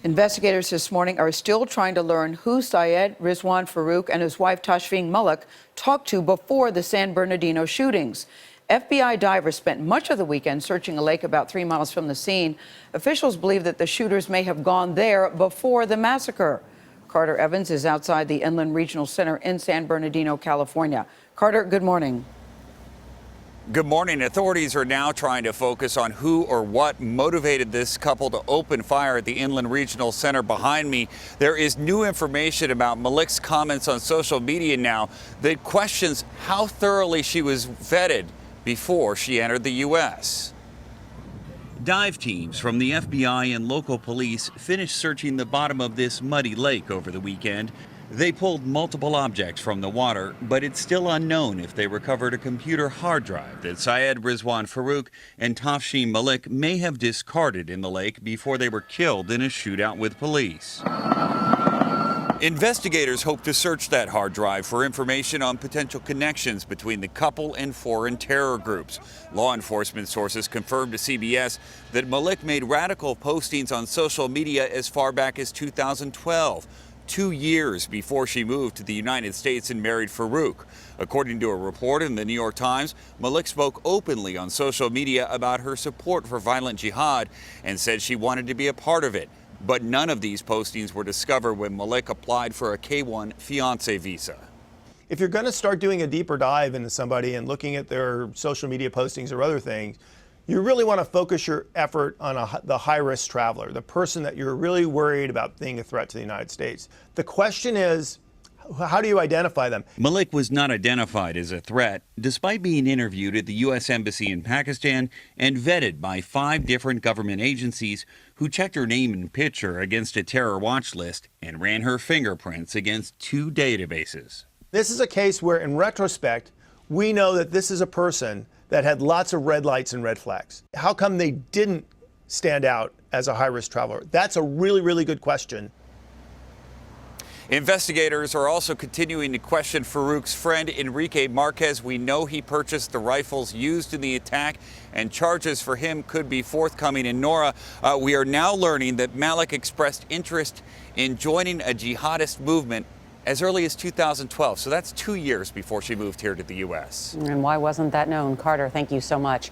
Investigators this morning are still trying to learn who Syed Rizwan Farook and his wife Tashfeen Malik talked to before the San Bernardino shootings. FBI divers spent much of the weekend searching a lake about 3 miles from the scene. Officials believe that the shooters may have gone there before the massacre. Carter Evans is outside the Inland Regional Center in San Bernardino, California. Carter, good morning. Good morning. Authorities are now trying to focus on who or what motivated this couple to open fire at the Inland Regional Center behind me. There is new information about Malik's comments on social media now that questions how thoroughly she was vetted before she entered the U.S. Dive teams from the FBI and local police finished searching the bottom of this muddy lake over the weekend. They pulled multiple objects from the water, but it's still unknown if they recovered a computer hard drive that Syed Rizwan Farook and Tashfeen Malik may have discarded in the lake before they were killed in a shootout with police. Investigators hope to search that hard drive for information on potential connections between the couple and foreign terror groups. Law enforcement sources confirmed to CBS that Malik made radical postings on social media as far back as 2012. 2 years before she moved to the United States and married Farook. According to a report in the New York Times, Malik spoke openly on social media about her support for violent jihad and said she wanted to be a part of it. But none of these postings were discovered when Malik applied for a K-1 fiancé visa. If you're going to start doing a deeper dive into somebody and looking at their social media postings or other things, you really want to focus your effort on the high-risk traveler, the person that you're really worried about being a threat to the United States. The question is, how do you identify them? Malik was not identified as a threat, despite being interviewed at the U.S. Embassy in Pakistan and vetted by 5 different government agencies who checked her name and picture against a terror watch list and ran her fingerprints against 2 databases. This is a case where, in retrospect, we know that this is a person that had lots of red lights and red flags. How come they didn't stand out as a high-risk traveler? That's a really, really good question. Investigators are also continuing to question Farook's friend Enrique Marquez. We know he purchased the rifles used in the attack, and charges for him could be forthcoming in Nora. We are now learning that Malik expressed interest in joining a jihadist movement as early as 2012. So that's 2 years before she moved here to the U.S. And why wasn't that known? Carter, thank you so much.